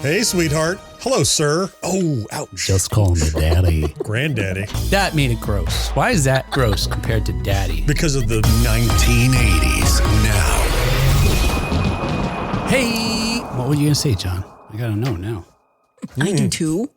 Hey, sweetheart. Hello, sir. Oh, ouch. Just call me daddy. Granddaddy. That made it gross. Why is that gross compared to daddy? Because of the 1980s now. Hey, what were you going to say, John? I got to know now. I do too.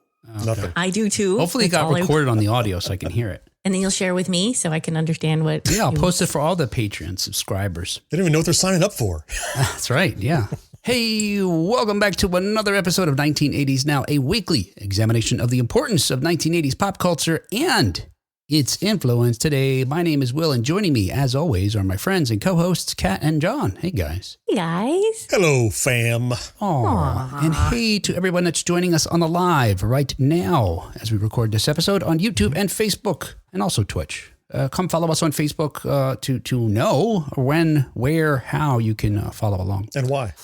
nothing. I do too. Hopefully it That's got all recorded on the audio so I can hear it. And then you'll share with me so I can understand what. Yeah, I'll post it for all the Patreon subscribers. They don't even know what they're signing up for. That's right, yeah. Hey, welcome back to another episode of 1980s Now, a weekly examination of the importance of 1980s pop culture and its influence today. My name is Will, and joining me, as always, are my friends and co-hosts, Kat and John. Hey, guys. Hey, guys. Hello, fam. Aww. And hey to everyone that's joining us on the live right now as we record this episode on YouTube and Facebook and also Twitch. Come follow us on Facebook to know when, where, how you can follow along. And why?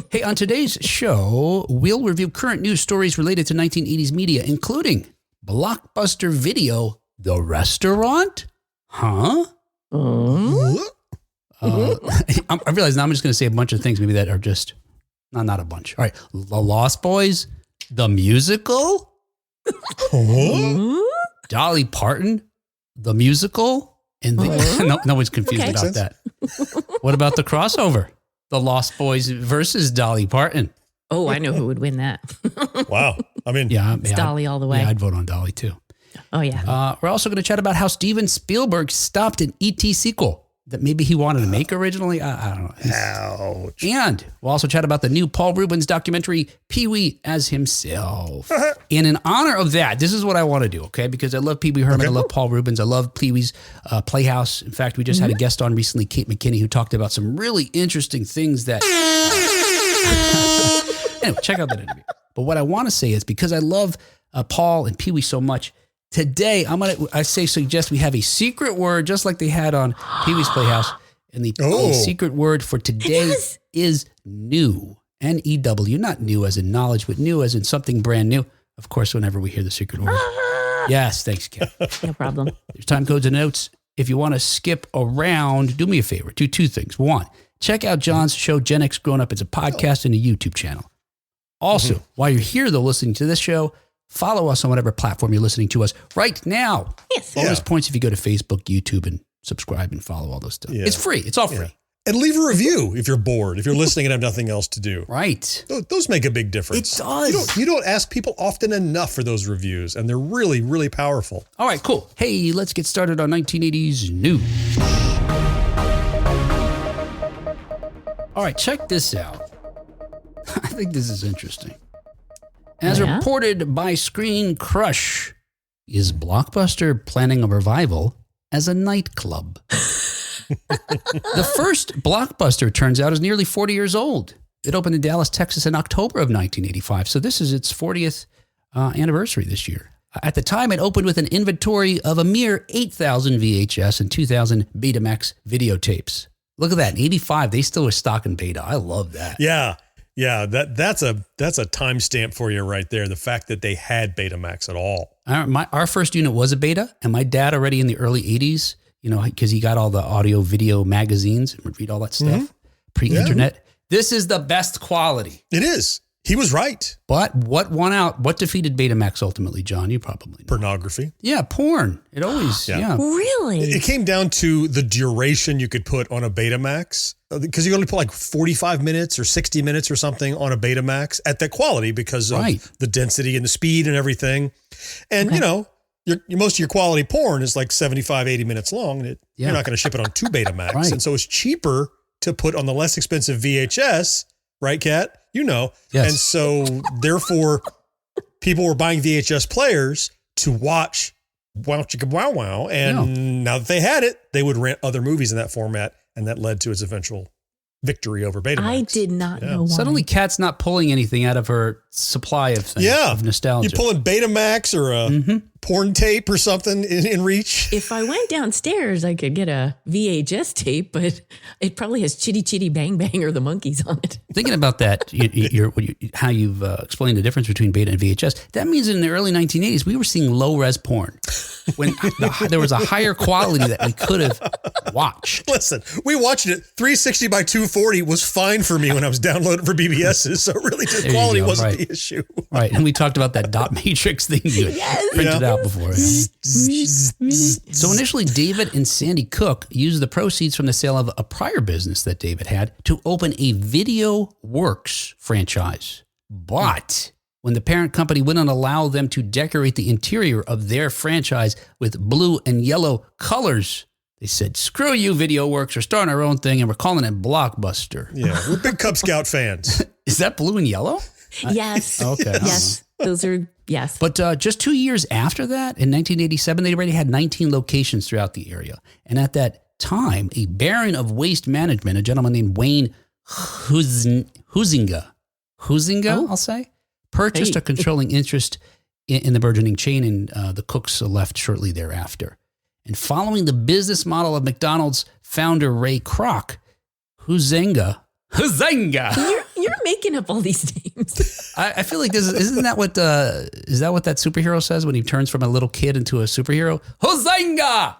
Hey, on today's show, we'll review current news stories related to 1980s media, including Blockbuster Video, The Restaurant? Huh? I realize now I'm just going to say a bunch of things maybe that are just, not a bunch. All right. The Lost Boys, the musical? Dolly Parton, the musical? And no one's confused about that. What about the crossover? The Lost Boys versus Dolly Parton. Oh, I know who would win that. Wow. I mean, It's Dolly all the way. Yeah, I'd vote on Dolly too. Oh, yeah. We're also going to chat about how Steven Spielberg stopped an E.T. sequel that maybe he wanted to make originally. I don't know. ouch. And we'll also chat about the new Paul Reubens documentary, Pee-wee as Himself. And in honor of that, this is what I want to do, okay? Because I love Pee-wee Herman. I love Paul Reubens. I love Pee-wee's Playhouse. In fact, we just had a guest on recently, Kate McKinney, who talked about some really interesting things that... Anyway, check out that interview. But what I want to say is because I love Paul and Pee-wee so much, today, suggest we have a secret word, just like they had on Pee-wee's Playhouse. And the secret word for today is new. N-E-W, not new as in knowledge, but new as in something brand new. Of course, whenever we hear the secret word. Yes, thanks, Kat. No problem. There's time codes and notes. If you want to skip around, do me a favor. Do two things. One, check out John's show, Gen X Grown Up. It's a podcast and a YouTube channel. Also, while you're here, though, listening to this show, follow us on whatever platform you're listening to us right now. Yes. Bonus points if you go to Facebook, YouTube, and subscribe and follow all those stuff. Yeah. It's free. It's all free. Yeah. And leave a review if you're bored, if you're listening and have nothing else to do. Right. Those make a big difference. It does. You don't ask people often enough for those reviews, and they're really, really powerful. All right, cool. Hey, let's get started on 1980s news. All right, check this out. I think this is interesting. As reported by Screen Crush, is Blockbuster planning a revival as a nightclub? The first Blockbuster, turns out, is nearly 40 years old. It opened in Dallas, Texas in October of 1985. So this is its 40th anniversary this year. At the time, it opened with an inventory of a mere 8,000 VHS and 2,000 Betamax videotapes. Look at that. In 85, they still were stocking Beta. I love that. Yeah. Yeah, that's a timestamp for you right there. The fact that they had Betamax at all. Our first unit was a Beta, and my dad already in the early 80s, because he got all the audio video magazines and would read all that stuff, pre-internet. Yeah. This is the best quality. It is. He was right. But what won out? What defeated Betamax ultimately, John? You probably know. Pornography. Yeah, porn. It always, Really? It came down to the duration you could put on a Betamax, because you only put like 45 minutes or 60 minutes or something on a Betamax at that quality because of the density and the speed and everything. And, most of your quality porn is like 75, 80 minutes long. And you're not going to ship it on two Betamax. Right. And so it's cheaper to put on the less expensive VHS, right, Kat? Yes. And so therefore people were buying VHS players to watch Wow Chicka Wow Wow. And now that they had it, they would rent other movies in that format. And that led to its eventual victory over Betamax. I did not know why. Suddenly Kat's not pulling anything out of her supply of things, of nostalgia. You're pulling Betamax or a porn tape or something in reach? If I went downstairs, I could get a VHS tape, but it probably has Chitty Chitty Bang Bang or the Monkeys on it. Thinking about that, how you've explained the difference between beta and VHS, that means in the early 1980s, we were seeing low-res porn when there was a higher quality that we could have watched. Listen, we watched it. 360 by 240 was fine for me when I was downloading for BBSs, so really the quality wasn't the issue. Right, and we talked about that dot matrix thing you had printed out before. So initially, David and Sandy Cook used the proceeds from the sale of a prior business that David had to open a Video Works franchise. But when the parent company wouldn't allow them to decorate the interior of their franchise with blue and yellow colors, they said, screw you, Video Works. We're starting our own thing, and we're calling it Blockbuster. Yeah, we're big Cub Scout fans. Is that blue and yellow? Yes. Okay. Yes. Those are, yes. But just 2 years after that, in 1987, they already had 19 locations throughout the area. And at that time, a baron of waste management, a gentleman named Wayne Huizinga, I'll say, purchased a controlling interest in the burgeoning chain, and the Cooks left shortly thereafter. And following the business model of McDonald's founder Ray Kroc, Huizinga. You're making up all these names. I feel like isn't that what is that what that superhero says when he turns from a little kid into a superhero? Huizinga!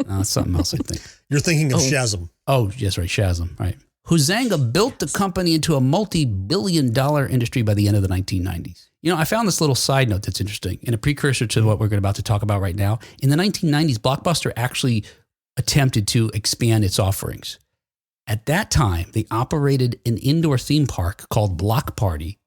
No, it's something else, I think. You're thinking of Shazam. Oh, yes, right, Shazam, right. Huizinga built the company into a multi-billion-dollar industry by the end of the 1990s. You know, I found this little side note that's interesting and a precursor to what we're about to talk about right now. In the 1990s, Blockbuster actually attempted to expand its offerings. At that time, they operated an indoor theme park called Block Party,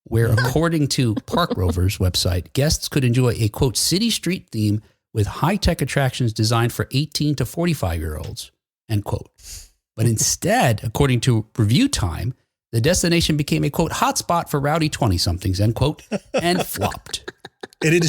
where, according to Park Rover's website, guests could enjoy a, quote, city street theme with high-tech attractions designed for 18 to 45-year-olds, end quote. But instead, according to Review Time, the destination became a, quote, hotspot for rowdy 20-somethings, end quote, and flopped. And it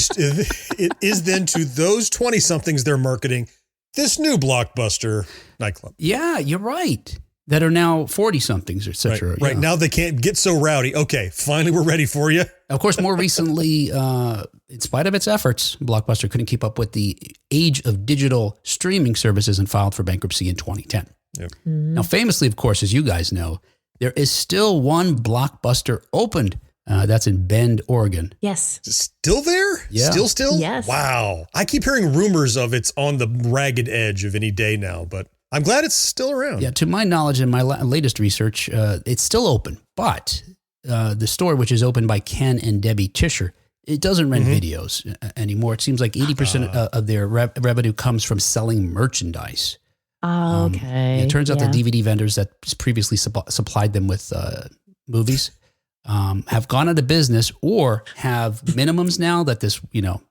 is then to those 20-somethings they're marketing this new Blockbuster nightclub. Yeah, you're right. That are now 40-somethings, et cetera. Right. Now they can't get so rowdy. Okay, finally we're ready for you. Of course, more recently, in spite of its efforts, Blockbuster couldn't keep up with the age of digital streaming services and filed for bankruptcy in 2010. Yep. Now, famously, of course, as you guys know, there is still one Blockbuster opened. That's in Bend, Oregon. Yes. Still there? Yeah. Still? Yes. Wow. I keep hearing rumors of it's on the ragged edge of any day now, but I'm glad it's still around. Yeah, to my knowledge and my latest research, it's still open. But the store, which is opened by Ken and Debbie Tischer, it doesn't rent videos anymore. It seems like 80% of their revenue comes from selling merchandise. Okay. It turns out the DVD vendors that previously supplied them with movies have gone out of business or have minimums now that this,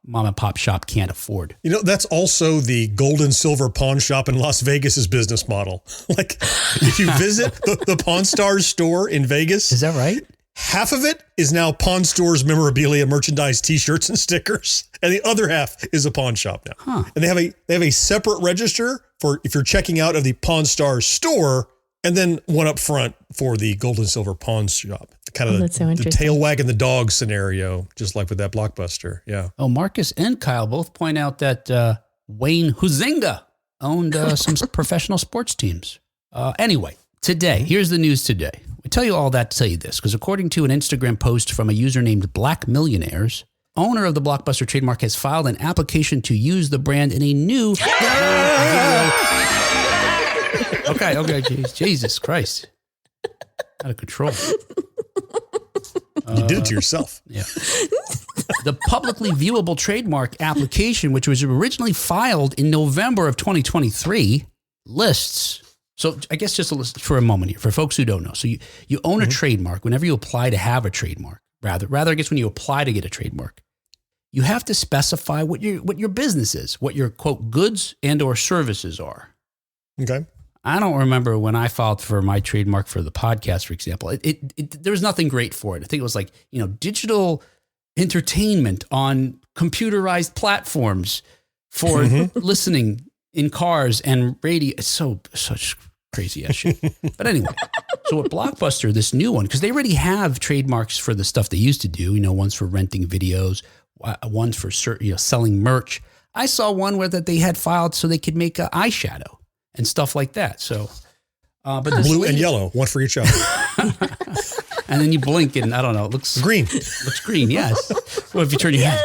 mom and pop shop can't afford. That's also the gold and silver pawn shop in Las Vegas's business model. Like if you visit the Pawn Stars store in Vegas. Is that right? Half of it is now Pawn Stores memorabilia, merchandise, T-shirts, and stickers, and the other half is a pawn shop now. Huh. And they have a separate register for if you're checking out of the Pawn Stars store, and then one up front for the gold and silver pawn shop. Kind of the tail wagging the dog scenario, just like with that Blockbuster. Yeah. Oh, Marcus and Kyle both point out that Wayne Huizinga owned some professional sports teams. Anyway, today, here's the news today. I tell you all that to tell you this, because according to an Instagram post from a user named Black Millionaires, owner of the Blockbuster trademark has filed an application to use the brand in a new Okay, Jesus Christ. Out of control. You did it to yourself. Yeah. The publicly viewable trademark application, which was originally filed in November of 2023, lists. So I guess just a list for a moment here, for folks who don't know. So you own a trademark. Whenever you apply to have a trademark, rather, I guess when you apply to get a trademark, you have to specify what your business is, what your, quote, goods and or services are. Okay. I don't remember when I filed for my trademark for the podcast, for example. There was nothing great for it. I think it was like, digital entertainment on computerized platforms for listening in cars and radio. It's such crazy ass shit. But anyway, so at Blockbuster, this new one, because they already have trademarks for the stuff they used to do, one's for renting videos, ones for certain, selling merch. I saw one where that they had filed so they could make an eyeshadow and stuff like that. So, but blue and yellow, one for each eye. And then you blink and I don't know, it looks green. Looks green, yes. Well, if you turn your head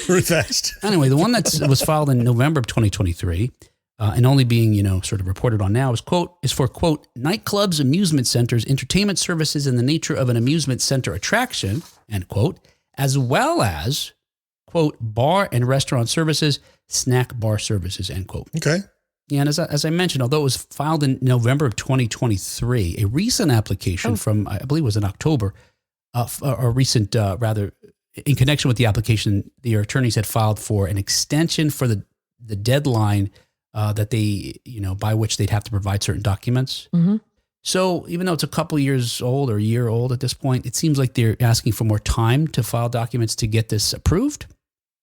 really fast. Anyway, the one that was filed in November of 2023 and only being, sort of reported on now is for nightclubs, amusement centers, entertainment services in the nature of an amusement center attraction, end quote, as well as, quote, bar and restaurant services, snack bar services, end quote. Okay. Yeah, and as I mentioned, although it was filed in November of 2023, a recent application from, I believe it was in October, in connection with the application, the attorneys had filed for an extension for the deadline that they, by which they'd have to provide certain documents. Mm-hmm. So even though it's a couple years old or a year old at this point, it seems like they're asking for more time to file documents to get this approved.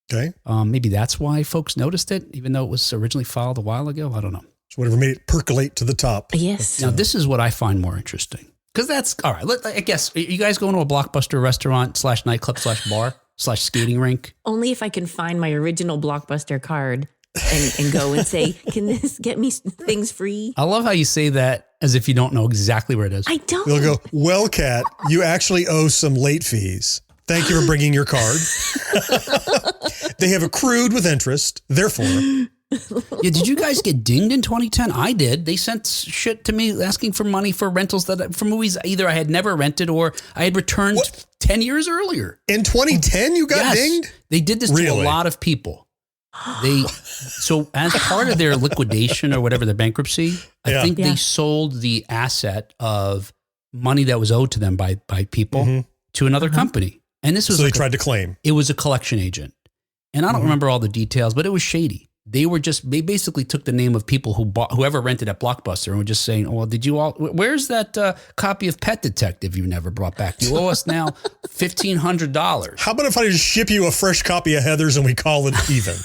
Okay. Maybe that's why folks noticed it, even though it was originally filed a while ago. I don't know. So whatever made it percolate to the top. Yes. Now, this is what I find more interesting. Because that's, all right, I guess, are you guys going to a Blockbuster restaurant / nightclub / bar / skating rink? Only if I can find my original Blockbuster card and go and say, can this get me things free? I love how you say that as if you don't know exactly where it is. I don't. They'll go, well, Kat, you actually owe some late fees. Thank you for bringing your card. They have accrued with interest. Therefore. Yeah, did you guys get dinged in 2010? I did. They sent shit to me asking for money for rentals for movies either I had never rented or I had returned 10 years earlier. In 2010, you got dinged? They did this to a lot of people. So as part of their liquidation or whatever, their bankruptcy, I think they sold the asset of money that was owed to them by people to another company. And this was so they tried to claim. It was a collection agent. And I don't remember all the details, but it was shady. They basically took the name of people whoever rented at Blockbuster and were just saying, oh, well, where's that copy of Pet Detective you never brought back? You owe us now $1,500. How about if I just ship you a fresh copy of Heather's and we call it even?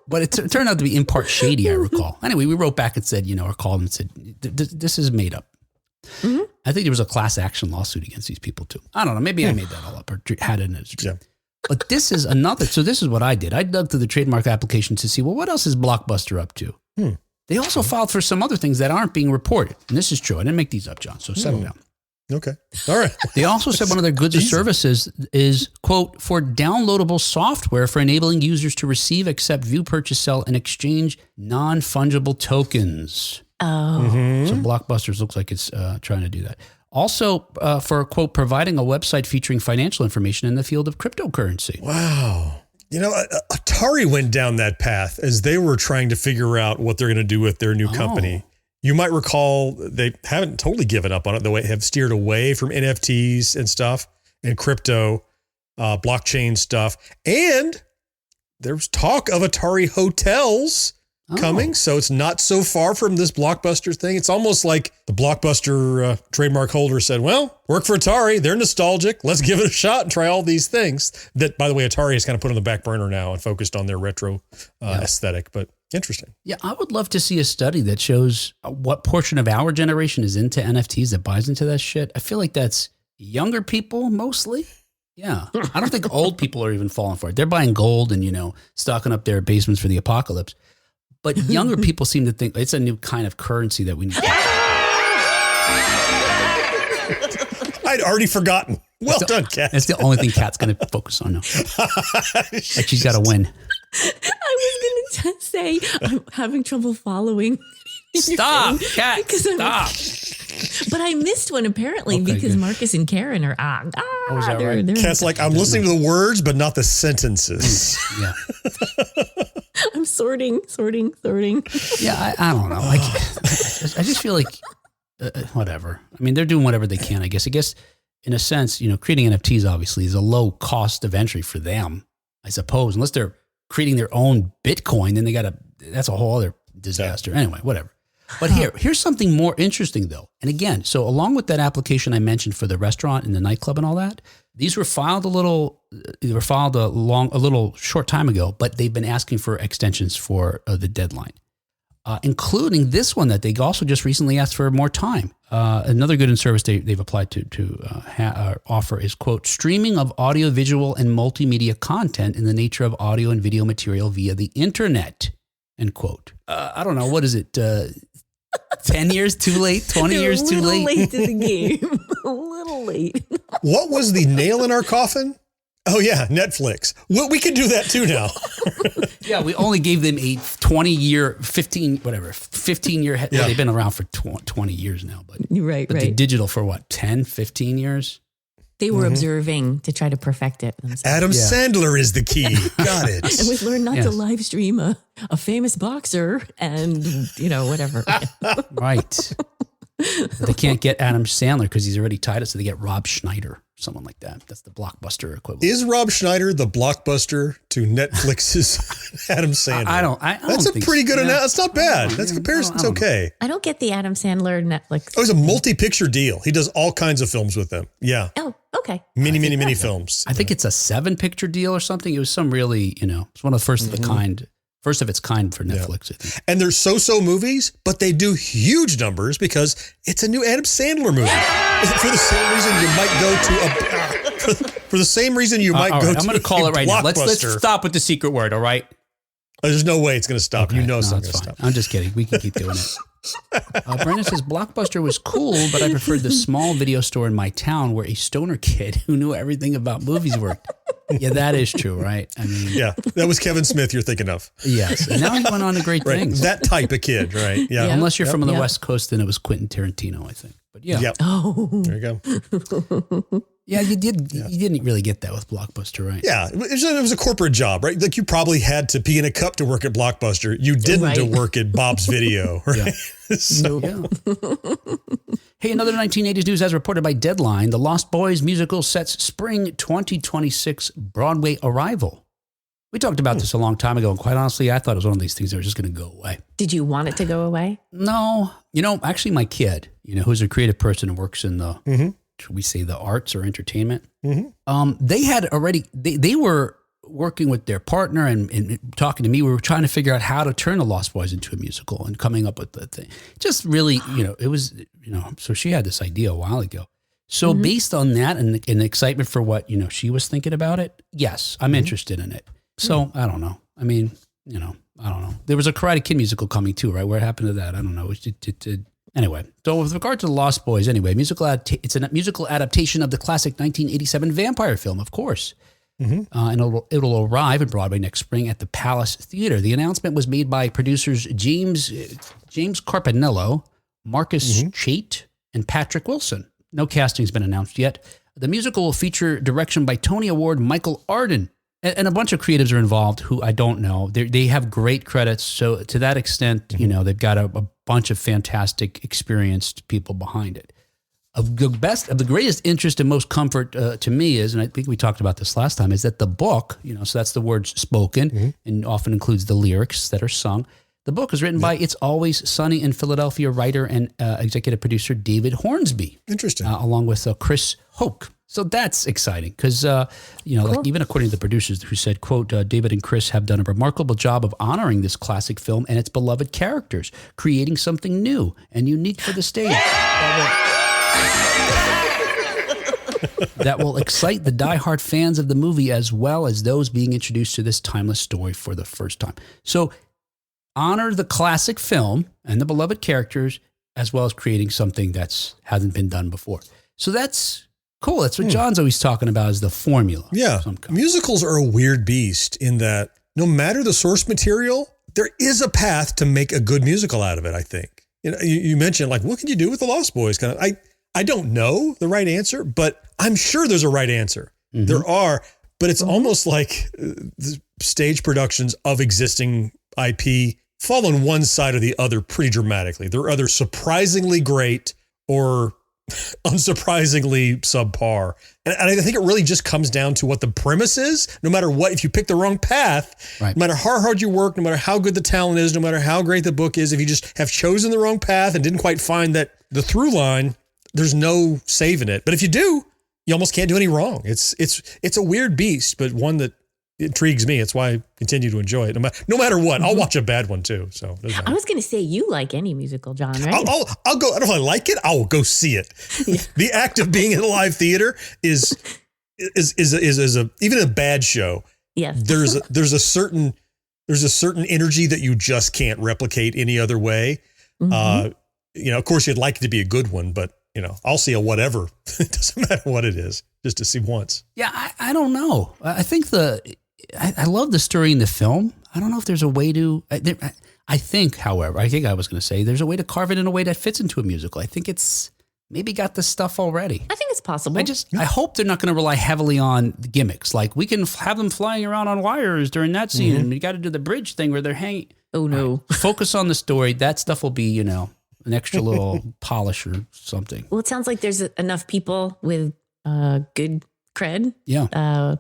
But it turned out to be in part shady, I recall. Anyway, we wrote back and said, or called them and said, this is made up. Mm-hmm. I think there was a class action lawsuit against these people too. I don't know. Maybe I made that all up or had it in it. Yeah. But this is another. So this is what I did. I dug through the trademark application to see, well, what else is Blockbuster up to? They also filed for some other things that aren't being reported. And this is true. I didn't make these up, John. So settle down. Okay. All right. They also said one of their goods or services is, quote, for downloadable software for enabling users to receive, accept, view, purchase, sell, and exchange non-fungible tokens. Oh. So Blockbusters looks like it's trying to do that. Also, for, quote, providing a website featuring financial information in the field of cryptocurrency. Wow. Atari went down that path as they were trying to figure out what they're going to do with their new company. You might recall they haven't totally given up on it. They have steered away from NFTs and stuff and crypto, blockchain stuff. And there's talk of Atari hotels coming. So it's not so far from this Blockbuster thing. It's almost like the Blockbuster trademark holder said, well, work for Atari. They're nostalgic. Let's give it a shot and try all these things that, by the way, Atari has kind of put on the back burner now and focused on their retro aesthetic, but interesting. Yeah. I would love to see a study that shows what portion of our generation is into NFTs that buys into that shit. I feel like that's younger people mostly. Yeah. I don't think old people are even falling for it. They're buying gold and, stocking up their basements for the apocalypse. But younger people seem to think it's a new kind of currency that we need. I'd already forgotten. Well done, Kat. That's the only thing Kat's going to focus on now. Like she's got to win. I was going to say, I'm having trouble following. Stop, Kat, stop. But I missed one apparently because Marcus and Karen are is that right? Kat's like, I'm listening to the words, but not the sentences. Yeah. I'm sorting. Yeah, I don't know. I just feel like whatever. I mean, they're doing whatever they can, I guess. I guess in a sense, creating NFTs obviously is a low cost of entry for them, I suppose. Unless they're creating their own Bitcoin, then that's a whole other disaster. Anyway, whatever. But here's something more interesting though. And again, so along with that application I mentioned for the restaurant and the nightclub and all that, these were filed a little short time ago, but they've been asking for extensions for the deadline. including this one that they also just recently asked for more time. Another good in service they've applied to offer is, quote, streaming of audio, visual, and multimedia content in the nature of audio and video material via the internet, end quote. I don't know. What is it? 10 years too late? 20 years too late? A little late to the game. A little late. What was the nail in our coffin? Oh, yeah, Netflix. Well, we can do that too now. Yeah, we only gave them a 15-year, 15-year. Yeah. Well, they've been around for 20 years now. But Right. the digital for what, 10, 15 years? They were observing to try to perfect it themselves. Adam Sandler is the key. Got it. And we've learned not to live stream a famous boxer and, whatever. Right. But they can't get Adam Sandler because he's already tied it, so they get Rob Schneider, someone like that. That's the Blockbuster equivalent. Is Rob Schneider the Blockbuster to Netflix's Adam Sandler? I don't That's a pretty good announcement. That's not bad. That's comparison's okay. I don't get the Adam Sandler Netflix. Oh, it's a multi-picture deal. He does all kinds of films with them. Yeah. Oh, okay. Many films. I think it's a 7-picture deal or something. It was some really, it's one of the first of its kind for Netflix, I think. And they're so-so movies, but they do huge numbers because it's a new Adam Sandler movie. For the same reason you might go to for the same reason you might go to I'm going to call it right now. Let's Blockbuster. stop with the secret word, all right? There's no way it's going to stop. Okay, It's not going to fine. stop. I'm just kidding. We can keep doing it. Brendan says, Blockbuster was cool, but I preferred the small video store in my town where a stoner kid who knew everything about movies worked. Yeah, that is true, right? I mean, Yeah, that was Kevin Smith you're thinking of. yes. And now he went on to great Right. things. That type of kid, right? Yeah. Unless you're from the Yep. West Coast, then it was Quentin Tarantino, I think. But yeah. Yep. Oh. There you go. Yeah, you did. You didn't really get that with Blockbuster, right? Yeah, it was a corporate job, right? Like you probably had to pee in a cup to work at Blockbuster. You didn't to Right. work at Bob's Video, right? So, Yeah. Hey, another 1980s news as reported by Deadline. The Lost Boys musical sets spring 2026 Broadway arrival. We talked about this a long time ago, and quite honestly, I thought it was one of these things that was just going to go away. Did you want it to go away? No. Actually, my kid, who's a creative person and works in the, should we say, the arts or entertainment, they had already, they were working with their partner and talking to me. We were trying to figure out how to turn the Lost Boys into a musical and coming up with the thing. Just really, it was, so she had this idea a while ago. So based on that and the excitement for what, she was thinking about it, yes, I'm interested in it. So I don't know. I mean, I don't know. There was a Karate Kid musical coming too, right? Where happened to that? I don't know. Anyway, so with regard to the Lost Boys, anyway, it's a musical adaptation of the classic 1987 vampire film, of course. And it'll arrive at Broadway next spring at the Palace Theater. The announcement was made by producers James Carpinello, Marcus Chait, and Patrick Wilson. No casting's been announced yet. The musical will feature direction by Tony Award Michael Arden. And a bunch of creatives are involved who I don't know. They have great credits. So to that extent, they've got a bunch of fantastic, experienced people behind it. Of the greatest interest and most comfort to me is, and I think we talked about this last time, is that the book, so that's the words spoken and often includes the lyrics that are sung. The book is written by It's Always Sunny in Philadelphia writer and executive producer David Hornsby. interesting. Along with Chris Hoke. So that's exciting because, like even according to the producers who said, quote, David and Chris have done a remarkable job of honoring this classic film and its beloved characters, creating something new and unique for the stage that will excite the diehard fans of the movie as well as those being introduced to this timeless story for the first time. So honor the classic film and the beloved characters as well as creating something that's hasn't been done before. So that's cool. That's what John's always talking about is the formula. Yeah. Musicals are a weird beast in that no matter the source material, there is a path to make a good musical out of it, I think. You mentioned, like, what can you do with the Lost Boys? I don't know the right answer, but I'm sure there's a right answer. There are, but it's almost like the stage productions of existing IP fall on one side or the other pretty dramatically. They're either surprisingly great or unsurprisingly subpar. And I think it really just comes down to what the premise is. No matter what, if you pick the wrong path, no matter how hard you work, no matter how good the talent is, no matter how great the book is, if you just have chosen the wrong path and didn't quite find that the through line, there's no saving it. But if you do, you almost can't do any wrong. It's a weird beast, but one that intrigues me. It's why I continue to enjoy it. No matter what, I'll watch a bad one too. So I was going to say you like any musical, John, right? I'll go. I don't know if I like it. I'll go see it. Yeah. The act of being in a live theater is even a bad show. Yes. There's a certain energy that you just can't replicate any other way. Of course, you'd like it to be a good one, but I'll see a whatever. It doesn't matter what it is, just to see once. Yeah, I don't know. I think I love the story in the film. I don't know if there's a way to. I think, however, I was going to say there's a way to carve it in a way that fits into a musical. I think it's maybe got the stuff already. I think it's possible. I hope they're not going to rely heavily on the gimmicks. Like we can have them flying around on wires during that scene, and we got to do the bridge thing where they're hanging. Oh no! Focus on the story. That stuff will be, an extra little polish or something. Well, it sounds like there's enough people with good cred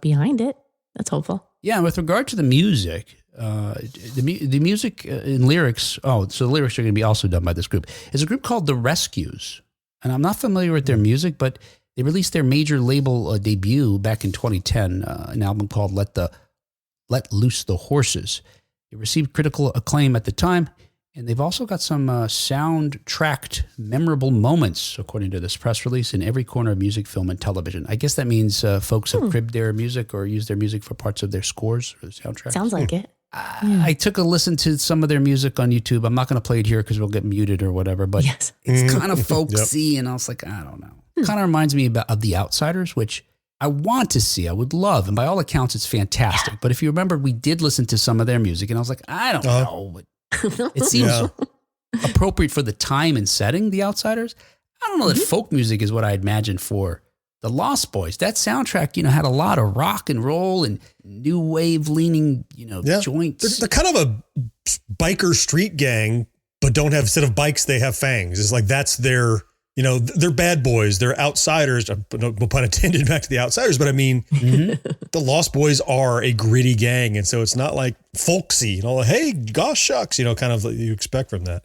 behind it. That's hopeful. Yeah, with regard to the music, the music and lyrics, so the lyrics are going to be also done by this group. It's a group called The Rescues. And I'm not familiar with their music, but they released their major label debut back in 2010, an album called Let Loose the Horses. It received critical acclaim at the time, and they've also got some sound-tracked memorable moments, according to this press release, in every corner of music, film, and television. I guess that means folks have cribbed their music or used their music for parts of their scores or the soundtrack. Sounds like it. I took a listen to some of their music on YouTube. I'm not going to play it here because we'll get muted or whatever, but it's kind of folksy, and I was like, I don't know. Kind of reminds me of The Outsiders, which I want to see. I would love, and by all accounts, it's fantastic. But if you remember, we did listen to some of their music, and I was like, I don't know. But it seems appropriate for the time and setting, The Outsiders. I don't know that folk music is what I imagined for the Lost Boys. That soundtrack, had a lot of rock and roll and new wave leaning, joints. They're kind of a biker street gang, but don't have, instead of bikes, they have fangs. It's like, that's their, they're bad boys. They're outsiders. No pun intended back to The Outsiders. But I mean, the Lost Boys are a gritty gang. And so it's not like folksy, hey, gosh, shucks, kind of like you expect from that.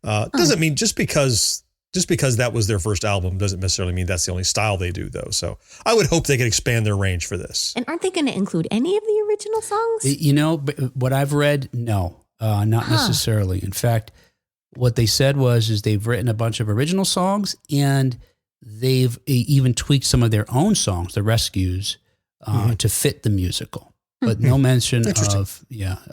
Doesn't mean just because that was their first album doesn't necessarily mean that's the only style they do, though. So I would hope they could expand their range for this. And aren't they going to include any of the original songs? What I've read, no, not necessarily. In fact, what they said is they've written a bunch of original songs, and they've even tweaked some of their own songs, The Rescues, to fit the musical. But no mention of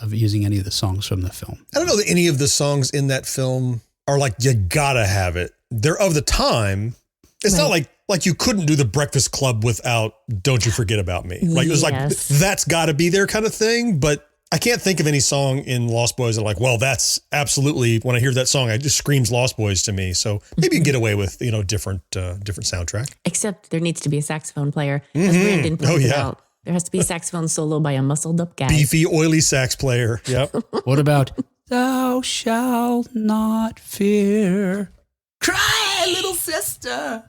using any of the songs from the film. I don't know that any of the songs in that film are like, you gotta have it. They're of the time. It's not like you couldn't do The Breakfast Club without Don't You Forget About Me. Like, it was like, that's gotta be there kind of thing. But I can't think of any song in Lost Boys that like, well, that's absolutely, when I hear that song, it just screams Lost Boys to me. So maybe you can get away with, different soundtrack. Except there needs to be a saxophone player. As Brandon pointed out. There has to be a saxophone solo by a muscled up guy. Beefy, oily sax player. Yep. What about Thou shalt not fear? Cry, little sister.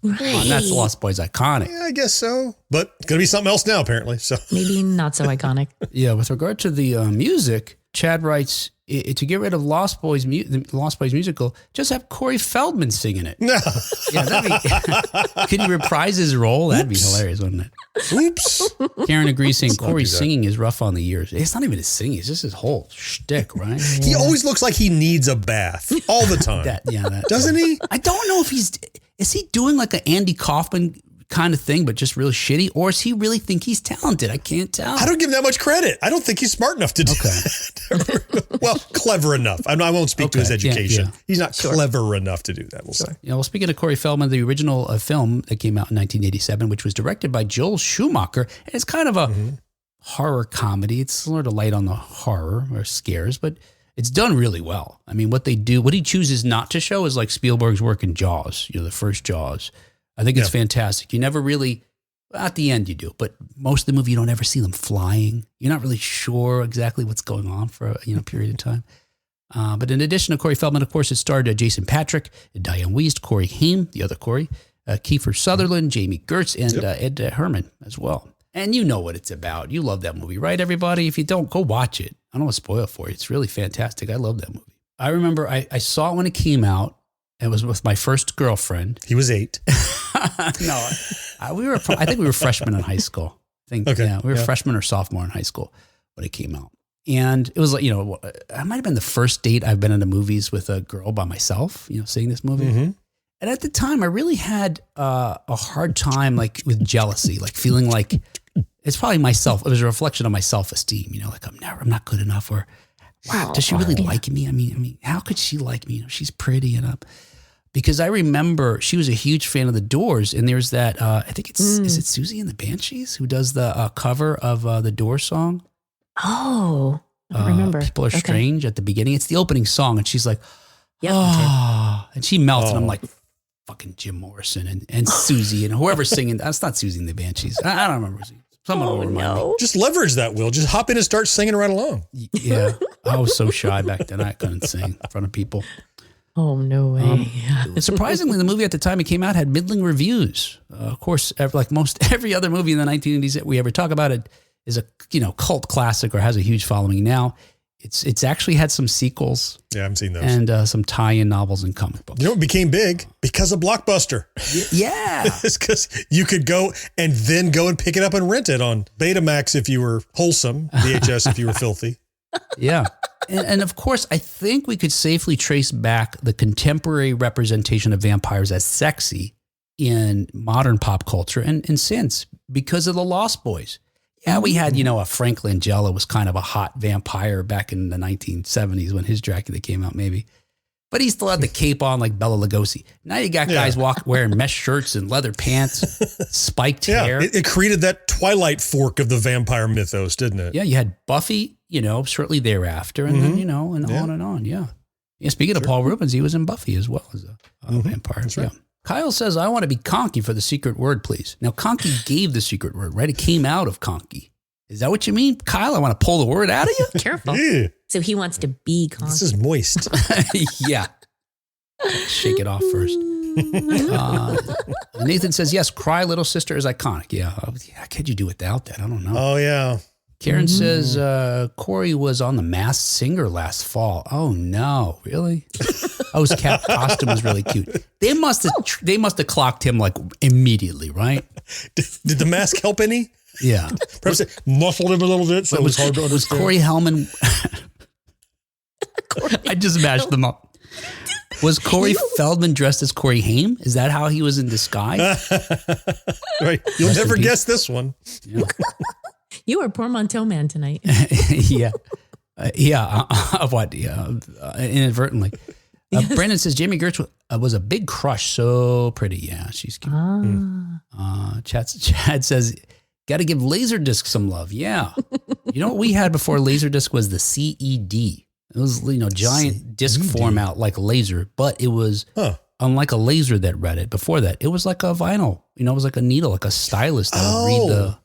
Right. That's Lost Boys iconic. Yeah, I guess so. But it's going to be something else now, apparently. So maybe not so iconic. Yeah, with regard to the music, Chad writes, to get rid of the Lost Boys musical, just have Corey Feldman singing it. No. Yeah, can he reprise his role? That'd be hilarious, wouldn't it? Oops. Karen agrees, saying Corey's singing is rough on the ears. It's not even his singing; it's just his whole shtick, right? He always looks like he needs a bath all the time. Doesn't he? I don't know if is he doing like an Andy Kaufman kind of thing, but just really shitty, or does he really think he's talented? I can't tell. I don't give him that much credit. I don't think he's smart enough to do that. Well, clever enough. I won't speak to his education. Yeah. He's not clever enough to do that, we'll say. Well, speaking of Corey Feldman, the original film that came out in 1987, which was directed by Joel Schumacher, and it's kind of a horror comedy. It's sort of light on the horror or scares, but it's done really well. I mean, what he chooses not to show is like Spielberg's work in Jaws, the first Jaws. I think it's fantastic. You never really, at the end you do, but most of the movie you don't ever see them flying. You're not really sure exactly what's going on for a period of time. But in addition to Corey Feldman, of course, it starred Jason Patric, Diane Wiest, Corey Haim, the other Corey, Kiefer Sutherland, Jamie Gertz, and Ed Herman as well. And you know what it's about. You love that movie, right, everybody? If you don't, go watch it. I don't want to spoil it for you. It's really fantastic. I love that movie. I remember I saw it when it came out. It was with my first girlfriend. He was 8. No, I think we were freshmen in high school. think, Okay. yeah, we were freshman or sophomore in high school when it came out. And it was like, I might've been the first date I've been in the movies with a girl by myself, seeing this movie. Mm-hmm. And at the time I really had a hard time like with jealousy, like feeling like it's probably myself. It was a reflection of my self-esteem, like I'm not good enough, or wow, does she really like me? I mean, how could she like me? She's pretty and because I remember she was a huge fan of the Doors, and there's that, I think is it Susie and the Banshees who does the cover of the Doors song? Oh, I don't remember. People Are Strange at the beginning. It's the opening song, and she's like, and she melts, and I'm like, fucking Jim Morrison and Susie and whoever's singing. That's not Susie and the Banshees. I don't remember. Someone will remind me. Just leverage that, Will. Just hop in and start singing right along. Yeah. I was so shy back then. I couldn't sing in front of people. Oh, no way. Surprisingly, the movie at the time it came out had middling reviews. Of course, like most every other movie in the 1980s that we ever talk about, it is a cult classic or has a huge following now. It's actually had some sequels. Yeah, I haven't seen those. And some tie-in novels and comic books. It became big? Because of Blockbuster. Yeah. It's because you could go and then go and pick it up and rent it on Betamax if you were wholesome, VHS if you were filthy. Yeah. And of course, I think we could safely trace back the contemporary representation of vampires as sexy in modern pop culture and since because of the Lost Boys. Yeah, we had, a Frank Langella was kind of a hot vampire back in the 1970s when his Dracula came out, maybe. But he still had the cape on like Bela Lugosi. Now you got guys wearing mesh shirts and leather pants, spiked hair. It created that Twilight fork of the vampire mythos, didn't it? Yeah, you had Buffy, shortly thereafter, and then, and on and on, yeah. Speaking of Paul Reubens, he was in Buffy as well as a vampire. That's right. Yeah. Kyle says, I want to be conky for the secret word, please. Now, conky gave the secret word, right? It came out of conky. Is that what you mean, Kyle? I want to pull the word out of you? Careful. Yeah. So he wants to be conky. This is moist. Yeah. Shake it off first. Nathan says, yes, Cry Little Sister is iconic. Yeah. How could you do without that? I don't know. Oh, yeah. Karen says, Corey was on The Masked Singer last fall. Oh, no. Really? Oh, his cat costume was really cute. They must have clocked him like immediately, right? Did the mask help any? Yeah. Perhaps it muffled him a little bit, so it was hard to understand. Was Corey Hellman... I just mashed them up. Was Corey Feldman dressed as Corey Haim? Is that how he was in disguise? Right. You'll never guess this one. Yeah. You are portmanteau man tonight. Yeah. What? Yeah. Inadvertently. Brandon says Jamie Gertz was a big crush. So pretty. Yeah, she's cute. Chad says, got to give Laserdisc some love. Yeah. You know what we had before Laserdisc was the CED. It was, giant disc format like laser, but it was unlike a laser that read it. Before that, it was like a vinyl. It was like a needle, like a stylus that would read the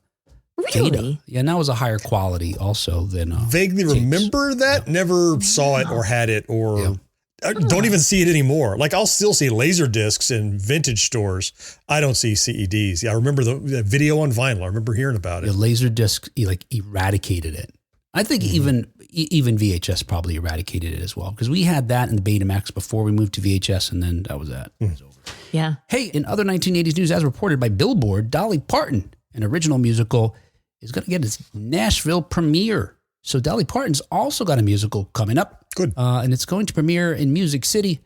data. Yeah, and that was a higher quality also than vaguely tapes. Remember that? Never saw it or had it or don't even see it anymore. Like I'll still see laser discs in vintage stores. I don't see CEDs. Yeah, I remember the video on vinyl. I remember hearing about it. The laser disc eradicated it. I think even VHS probably eradicated it as well because we had that in the Betamax before we moved to VHS, and then that was that. It was over. Yeah. Hey, in other 1980s news, as reported by Billboard, Dolly Parton, an original musical, is going to get its Nashville premiere. So Dolly Parton's also got a musical coming up. Good. And it's going to premiere in Music City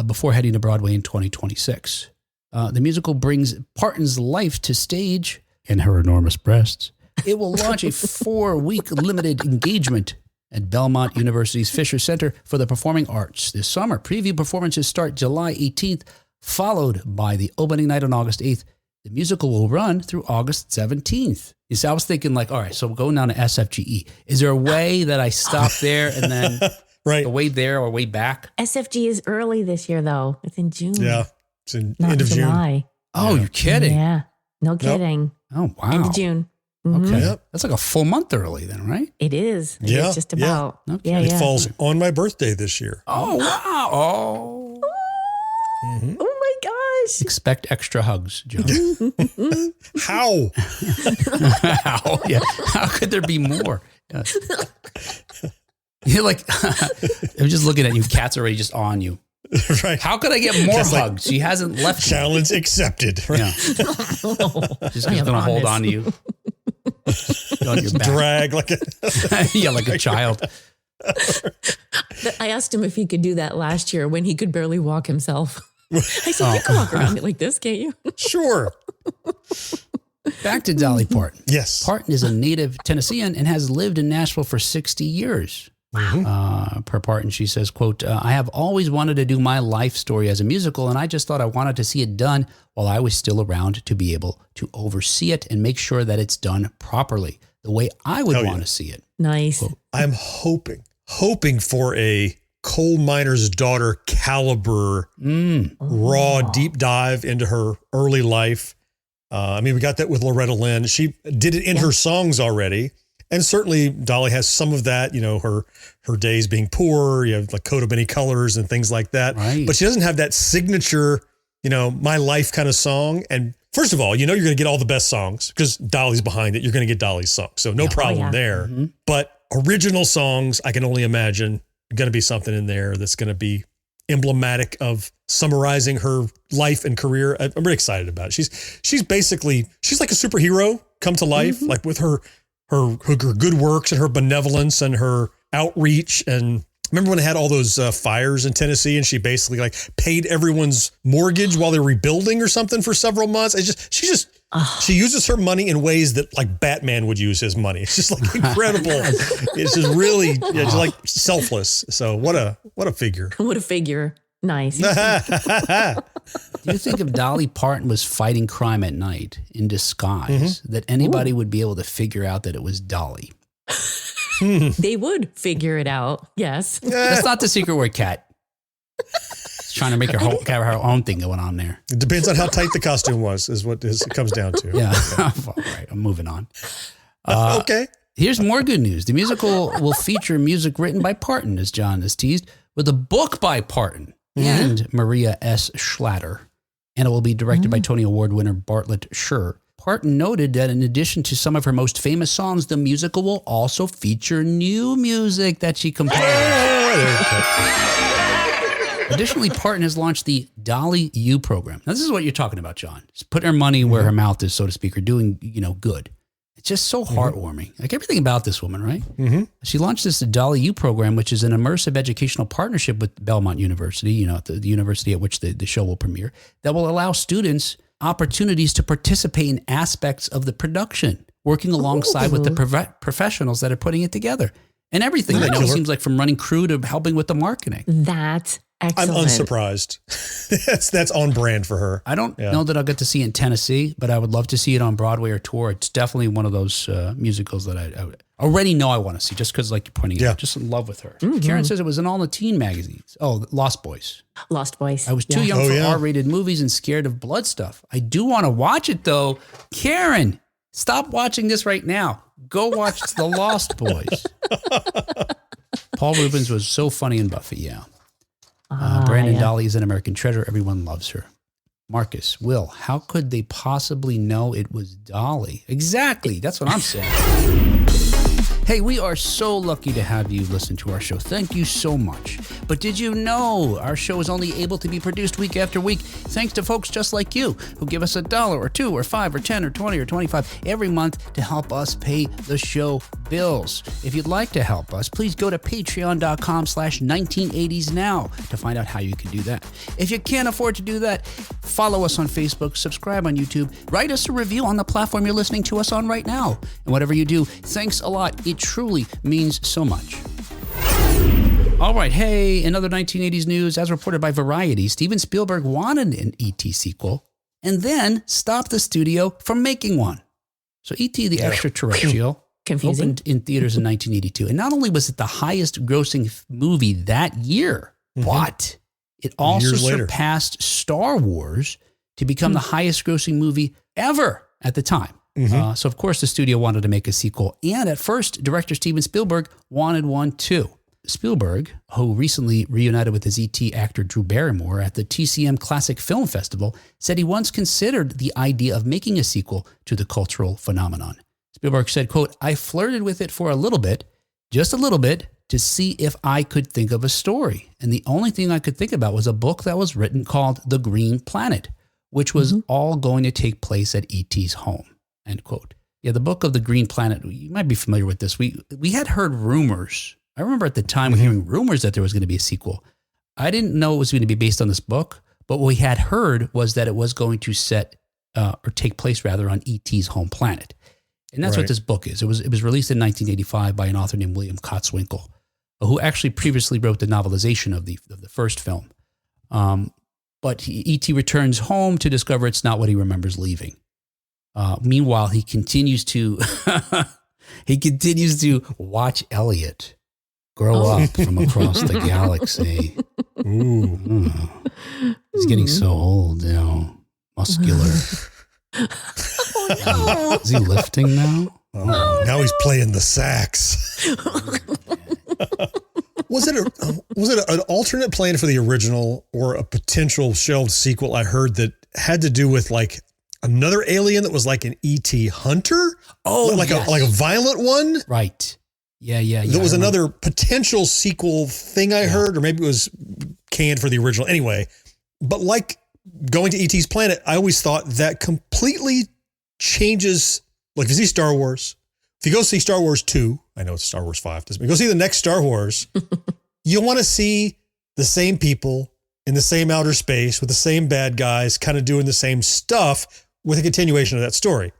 before heading to Broadway in 2026. The musical brings Parton's life to stage and her enormous breasts. It will launch a 4-week limited engagement at Belmont University's Fisher Center for the Performing Arts this summer. Preview performances start July 18th, followed by the opening night on August 8th. The musical will run through August 17th. You see, I was thinking like, all right, so we're going down to SFGE. Is there a way that I stop there and then the way there or way back? SFG is early this year, though. It's in June. Yeah, it's in Not end of July. June. Oh, you're kidding? Yeah, no kidding. Oh, wow. End of June. Okay. Yep. That's like a full month early then, right? It is. It Yeah, is just about. yeah. Okay. Yeah, It yeah. falls on my birthday this year. Oh, wow. Oh. Mm-hmm. Oh my gosh. Expect extra hugs, Joe. How? How? Yeah. How could there be more? Yeah. You're like, I'm just looking at you. Cat's already just on you. Right. How could I get more Cat's hugs? She hasn't left. Challenge accepted. Right? Yeah. Just going to hold on to you. on your back. Drag like a Yeah, like a child. I asked him if he could do that last year when he could barely walk himself. I said, you can walk around it like this, can't you? Sure. Back to Dolly Parton. Yes. Parton is a native Tennessean and has lived in Nashville for 60 years. Per Parton, she says, quote, I have always wanted to do my life story as a musical, and I just thought I wanted to see it done while I was still around to be able to oversee it and make sure that it's done properly, the way I would want to see it. Nice. Quote, I'm hoping for a coal miner's daughter caliber, raw, deep dive into her early life. I mean, we got that with Loretta Lynn. She did it in her songs already. And certainly Dolly has some of that, you know, her days being poor, you have like Coat of Many Colors and things like that. Right. But she doesn't have that signature, you know, my life kind of song. And first of all, you know, you're going to get all the best songs because Dolly's behind it. You're going to get Dolly's song. So no problem there. Mm-hmm. But original songs, I can only imagine going to be something in there that's going to be emblematic of summarizing her life and career. I'm really excited about it. She's like a superhero come to life, like with her good works and her benevolence and her outreach. And remember when they had all those fires in Tennessee and she basically like paid everyone's mortgage while they were rebuilding or something for several months. She uses her money in ways that like Batman would use his money. It's just like incredible. It's just really just like selfless. So what a figure. What a figure. Nice. do you think if Dolly Parton was fighting crime at night in disguise, that anybody would be able to figure out that it was Dolly? They would figure it out. Yes. That's not the secret word, Kat. She's trying to make have her own thing going on there. It depends on how tight the costume was, is what it comes down to. Yeah. All right. I'm moving on. Okay. Here's more good news. The musical will feature music written by Parton, as John has teased, with a book by Parton and Maria S. Schlatter. And it will be directed by Tony Award winner Bartlett Sher. Parton noted that in addition to some of her most famous songs, the musical will also feature new music that she composed. Additionally, Parton has launched the Dolly U program. Now, this is what you're talking about, John. Just putting her money where her mouth is, so to speak, or doing, good. It's just so heartwarming. Like everything about this woman, right? She launched this Dolly U program, which is an immersive educational partnership with Belmont University, the university at which the show will premiere, that will allow students opportunities to participate in aspects of the production, working alongside with the professionals that are putting it together. And everything, it seems like from running crew to helping with the marketing. That's excellent. I'm unsurprised. That's on brand for her. I don't know that I'll get to see it in Tennessee, but I would love to see it on Broadway or tour. It's definitely one of those musicals that I already know I want to see, just because, like you're pointing out, just in love with her. Karen says it was in all the teen magazines. Oh, Lost Boys. Lost Boys. I was too young for R-rated movies and scared of blood stuff. I do want to watch it, though. Karen, stop watching this right now. Go watch The Lost Boys. Paul Reubens was so funny in Buffy, Brandon Dolly is an American treasure. Everyone loves her. Marcus, Will, how could they possibly know it was Dolly? Exactly. That's what I'm saying. Hey, we are so lucky to have you listen to our show. Thank you so much. But did you know our show is only able to be produced week after week thanks to folks just like you who give us $1 or $2 or $5 or $10 or $20 or $25 every month to help us pay the show bills. If you'd like to help us, please go to patreon.com/1980s now to find out how you can do that. If you can't afford to do that, follow us on Facebook, subscribe on YouTube, write us a review on the platform you're listening to us on right now. And whatever you do, thanks a lot. It truly means so much. All right, hey, another 1980s news. As reported by Variety, Steven Spielberg wanted an E.T. sequel and then stopped the studio from making one. So E.T. the Extraterrestrial opened in theaters in 1982. And not only was it the highest grossing movie that year, but it also surpassed Star Wars to become the highest grossing movie ever at the time. So, of course, the studio wanted to make a sequel. And at first, director Steven Spielberg wanted one too. Spielberg, who recently reunited with his E.T. actor Drew Barrymore at the TCM Classic Film Festival, said he once considered the idea of making a sequel to the cultural phenomenon. Spielberg said, quote, I flirted with it for a little bit, just a little bit, to see if I could think of a story. And the only thing I could think about was a book that was written called The Green Planet, which was all going to take place at E.T.'s home. End quote. Yeah, the Book of the Green Planet. You might be familiar with this. We had heard rumors. I remember at the time hearing rumors that there was going to be a sequel. I didn't know it was going to be based on this book, but what we had heard was that it was going to set or take place rather on E.T.'s home planet. And that's what this book is. It was released in 1985 by an author named William Kotzwinkle, who actually previously wrote the novelization of the first film. But E.T. returns home to discover it's not what he remembers leaving. Meanwhile, he continues to watch Elliot grow up from across the galaxy. Ooh. He's getting so old now. Muscular. Oh, no. Is he lifting now? Oh, now he's playing the sax. Was it an alternate plan for the original or a potential shelved sequel? I heard that had to do with like another alien that was like an E.T. hunter. Oh, like a violent one. Right. Yeah. There was another potential sequel thing I heard, or maybe it was canned for the original. Anyway, but like going to E.T.'s planet, I always thought that completely changes. Like if you see Star Wars, if you go see Star Wars 2, I know it's Star Wars 5, doesn't go see the next Star Wars, you want to see the same people in the same outer space with the same bad guys kind of doing the same stuff with a continuation of that story.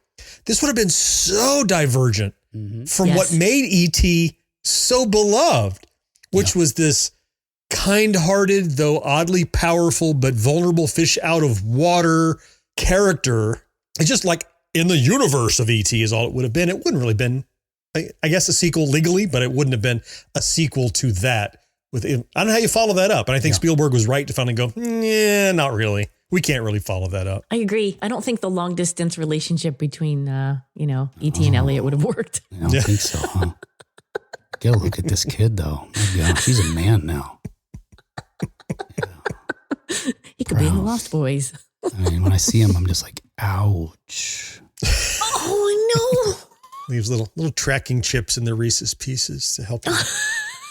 This would have been so divergent from what made E.T. so beloved, which was this kind-hearted, though oddly powerful, but vulnerable fish out of water character. It's just like in the universe of E.T. is all it would have been. It wouldn't really been, I guess, a sequel legally, but it wouldn't have been a sequel to that. I don't know how you follow that up. And I think Spielberg was right to finally go, yeah, not really. We can't really follow that up. I agree. I don't think the long distance relationship between, E.T. and Elliot would have worked. I don't think so, huh? Get a look at this kid, though. My gosh, he's a man now. Yeah. He could be in the Lost Boys. I mean, when I see him, I'm just like, ouch. Oh, no. Leaves little tracking chips in the Reese's Pieces to help him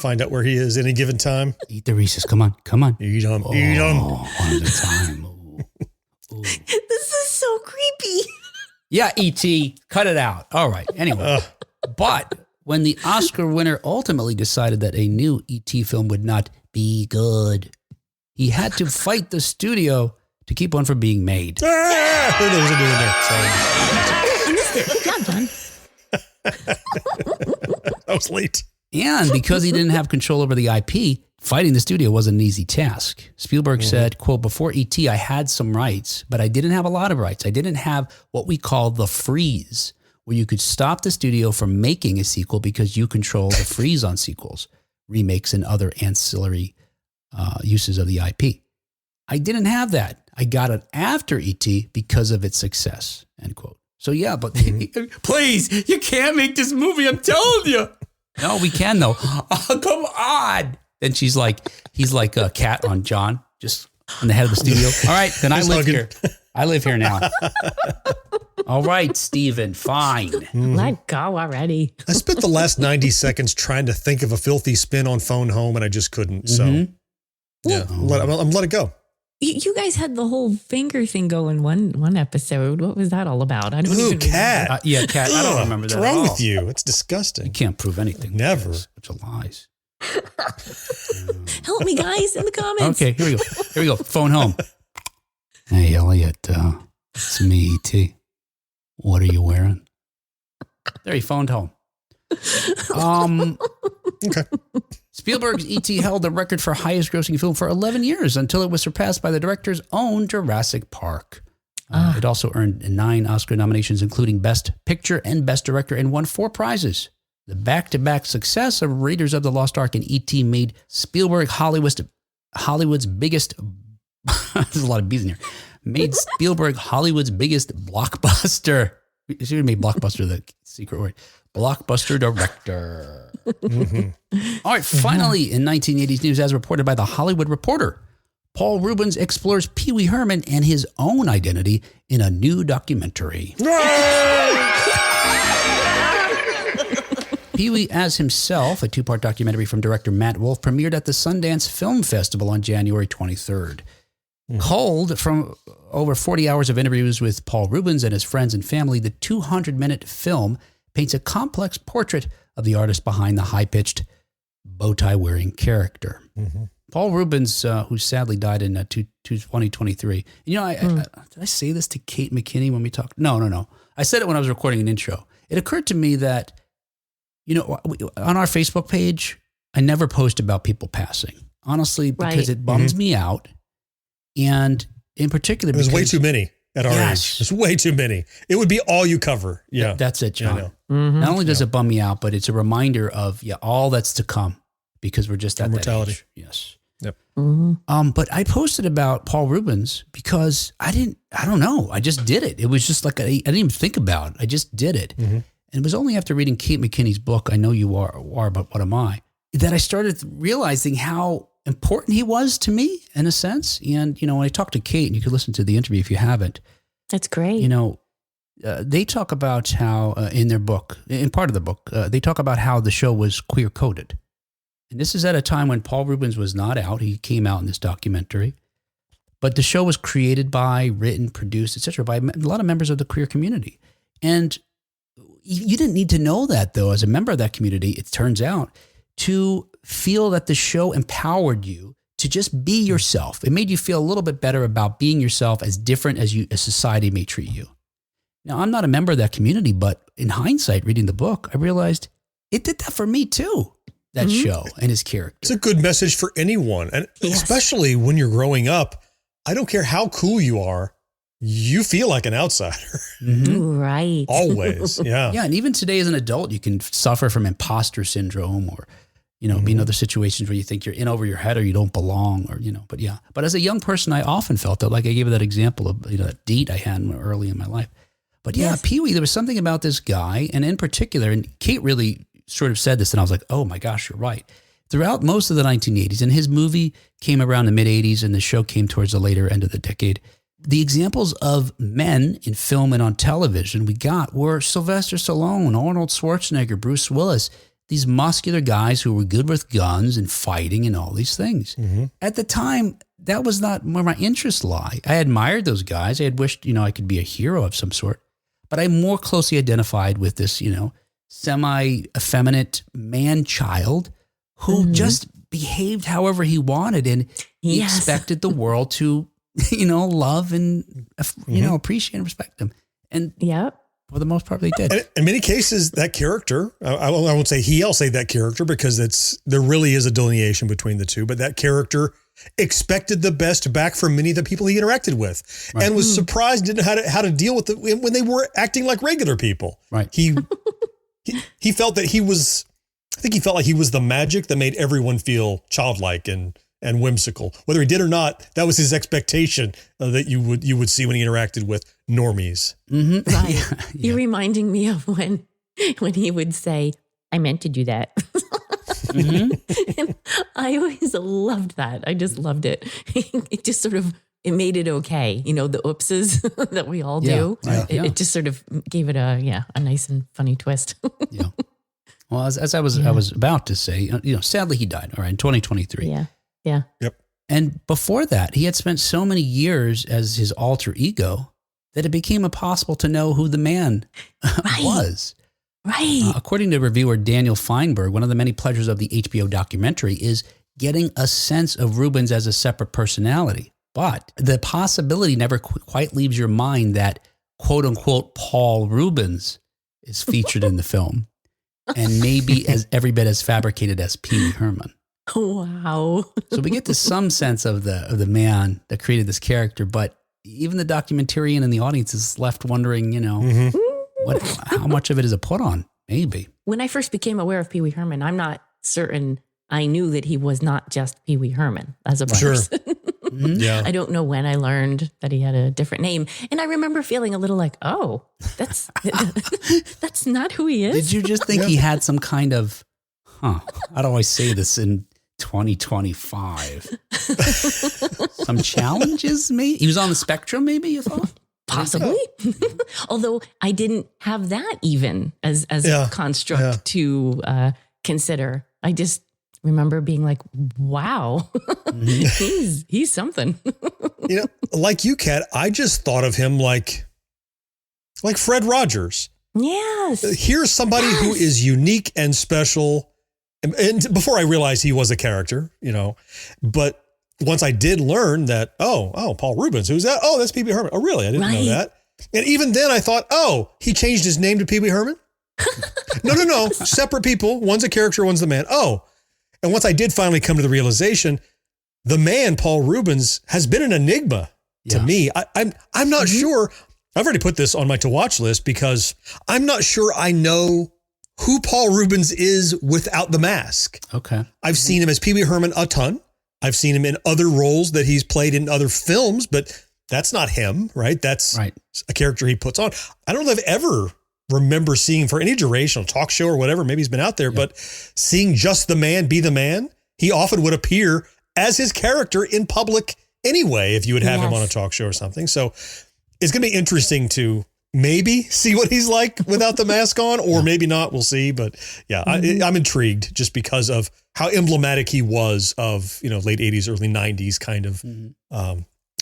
find out where he is any given time. Eat the Reese's. Come on. Eat them. Eat them. One at a time. Ooh. This is so creepy. Yeah, E.T., cut it out. All right. Anyway. But when the Oscar winner ultimately decided that a new E.T. film would not be good, he had to fight the studio to keep one from being made. I missed it. Not done. I was late. And because he didn't have control over the IP, fighting the studio wasn't an easy task. Spielberg said, quote, before E.T., I had some rights, but I didn't have a lot of rights. I didn't have what we call the freeze, where you could stop the studio from making a sequel because you control the freeze on sequels, remakes, and other ancillary uses of the IP. I didn't have that. I got it after E.T. because of its success, end quote. So yeah, but please, you can't make this movie, I'm telling you. No, we can though. Oh, come on. Then he's like a cat on John, just on the head of the studio. All right, then I live here. I live here now. All right, Steven, fine. Let go already. I spent the last 90 seconds trying to think of a filthy spin on Phone Home, and I just couldn't. So, yeah, I'm let it go. You guys had the whole finger thing go in one episode. What was that all about? I don't even cat. Cat. I don't remember that. What's wrong at all. with you? It's disgusting. You can't prove anything. Never. Bunch of lies. Help me, guys, in the comments. Okay, here we go. Phone Home. Hey, Elliot. It's me, E.T. What are you wearing? There, he phoned home. Okay. Spielberg's E.T. held the record for highest grossing film for 11 years until it was surpassed by the director's own Jurassic Park. It also earned 9 Oscar nominations, including Best Picture and Best Director, and won 4 prizes. The back-to-back success of Raiders of the Lost Ark and E.T. made Spielberg Hollywood's biggest... There's a lot of B's in here. Made Spielberg Hollywood's biggest blockbuster. He should have made Blockbuster the secret word. Blockbuster director. All right, finally, in 1980s news, as reported by The Hollywood Reporter, Paul Reubens explores Pee Wee Herman and his own identity in a new documentary. Pee Wee as himself, a 2-part documentary from director Matt Wolf, premiered at the Sundance Film Festival on January 23rd. Culled from over 40 hours of interviews with Paul Reubens and his friends and family, the 200-minute film paints a complex portrait of the artist behind the high-pitched, bow-tie-wearing character. Paul Reubens, who sadly died in 2023. You know, did I say this to Kate McKinney when we talked? No. I said it when I was recording an intro. It occurred to me that, you know, on our Facebook page, I never post about people passing, honestly, because it bums me out. And in particular, there's way too many at our age. There's way too many. It would be all you cover. Yeah. That's it, John. Not only does it bum me out, but it's a reminder of all that's to come because we're just at mortality. That age. Yes. Yep. But I posted about Paul Reubens because I don't know. I just did it. It was just like, I didn't even think about it. I just did it. And it was only after reading Kate McKinney's book, I Know You Are, But What Am I, that I started realizing how important he was to me in a sense. And, you know, when I talked to Kate, and you can listen to the interview if you haven't. That's great. You know, they talk about how in their book, in part of the book, they talk about how the show was queer coded. And this is at a time when Paul Reubens was not out. He came out in this documentary. But the show was created by, written, produced, etc., by a lot of members of the queer community. And you didn't need to know that, though, as a member of that community, it turns out, to feel that the show empowered you to just be yourself. It made you feel a little bit better about being yourself, as different as society may treat you. Now, I'm not a member of that community, but in hindsight, reading the book, I realized it did that for me too, that show and his character. It's a good message for anyone. And especially when you're growing up, I don't care how cool you are, you feel like an outsider. Right. Always. Yeah. Yeah. And even today as an adult, you can suffer from imposter syndrome or, you know, be in other situations where you think you're in over your head or you don't belong or, you know, but yeah. But as a young person, I often felt that, like I gave you that example of, you know, that date I had early in my life. But yeah, Pee-wee, there was something about this guy, and in particular, and Kate really sort of said this, and I was like, oh my gosh, you're right. Throughout most of the 1980s, and his movie came around the mid-80s, and the show came towards the later end of the decade, the examples of men in film and on television we got were Sylvester Stallone, Arnold Schwarzenegger, Bruce Willis, these muscular guys who were good with guns and fighting and all these things. At the time, that was not where my interests lie. I admired those guys. I had wished, you know, I could be a hero of some sort. But I more closely identified with this, you know, semi-effeminate man-child who just behaved however he wanted, and he expected the world to, you know, love and, you know, appreciate and respect him. And for the most part, they did. And in many cases, that character, I won't say I'll say that character, because there really is a delineation between the two, but that character expected the best back from many of the people he interacted with, and was surprised, didn't know how to deal with it when they were acting like regular people. Right. He felt that I think he felt like he was the magic that made everyone feel childlike and whimsical. Whether he did or not, that was his expectation that you would see when he interacted with normies. Right. You're reminding me of when he would say, I meant to do that. And I always loved that. I just loved it. It just sort of, it made it okay. You know, the oopses that we all do. It just sort of gave it a nice and funny twist. Well, as I was about to say, you know, sadly he died, all right, in 2023. Yeah. Yep. And before that, he had spent so many years as his alter ego that it became impossible to know who the man was. Right. According to reviewer Daniel Feinberg, one of the many pleasures of the HBO documentary is getting a sense of Reubens as a separate personality. But the possibility never quite leaves your mind that, quote unquote, Paul Reubens is featured in the film, and maybe as every bit as fabricated as Pee Wee Herman. Wow. So we get to some sense of the man that created this character, but even the documentarian in the audience is left wondering, you know, how much of it is a put on? Maybe. When I first became aware of Pee Wee Herman, I'm not certain I knew that he was not just Pee Wee Herman as a person. Yeah. I don't know when I learned that he had a different name. And I remember feeling a little like, oh, that's not who he is. Did you just think he had some kind of, how do I say this in 2025? Some challenges, maybe? He was on the spectrum, maybe, you thought? Possibly. Although I didn't have that even as a construct to consider. I just remember being like, wow, he's something. Like you, Kat, I just thought of him like Fred Rogers. Yes. Here's somebody who is unique and special. And before I realized he was a character, but once I did learn that, Paul Reubens, who's that? Oh, that's Pee Wee Herman. Oh, really? I didn't know that. And even then I thought, he changed his name to Pee Wee Herman? No. Separate people. One's a character, one's the man. Oh. And once I did finally come to the realization, the man, Paul Reubens, has been an enigma to me. I'm not sure. I've already put this on my to watch list because I'm not sure I know who Paul Reubens is without the mask. Okay. I've seen him as Pee Wee Herman a ton. I've seen him in other roles that he's played in other films, but that's not him, right? That's a character he puts on. I don't know if I've ever remember seeing for any duration, a talk show or whatever, maybe he's been out there, but seeing just the man be the man, he often would appear as his character in public anyway, if you would have him on a talk show or something. So it's going to be interesting to maybe see what he's like without the mask on, or maybe not. We'll see. But I'm intrigued just because of how emblematic he was of, late 80s, early 90s kind of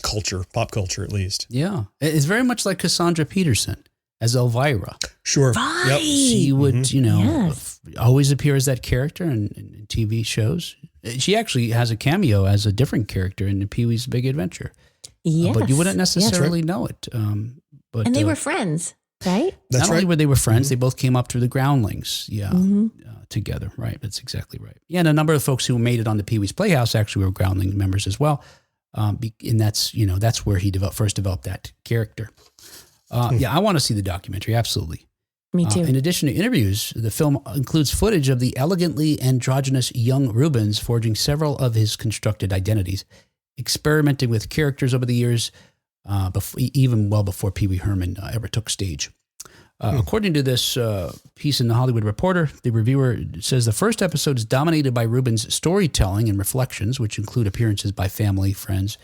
culture, pop culture, at least. Yeah. It's very much like Cassandra Peterson as Elvira. Sure. Right. Yep. She would, always appear as that character in TV shows. She actually has a cameo as a different character in Pee-wee's Big Adventure. Yes. But you wouldn't necessarily know it. And they were friends, right? Not only were they friends, they both came up through the Groundlings, together. Right. That's exactly right. Yeah. And a number of folks who made it on the Pee-wee's Playhouse actually were Groundling members as well. And that's where he first developed that character. I want to see the documentary. Absolutely. Me too. In addition to interviews, the film includes footage of the elegantly androgynous young Reubens forging several of his constructed identities, experimenting with characters over the years, even well before Pee Wee Herman ever took stage. According to this piece in The Hollywood Reporter, the reviewer says the first episode is dominated by Reubens' storytelling and reflections, which include appearances by family, friends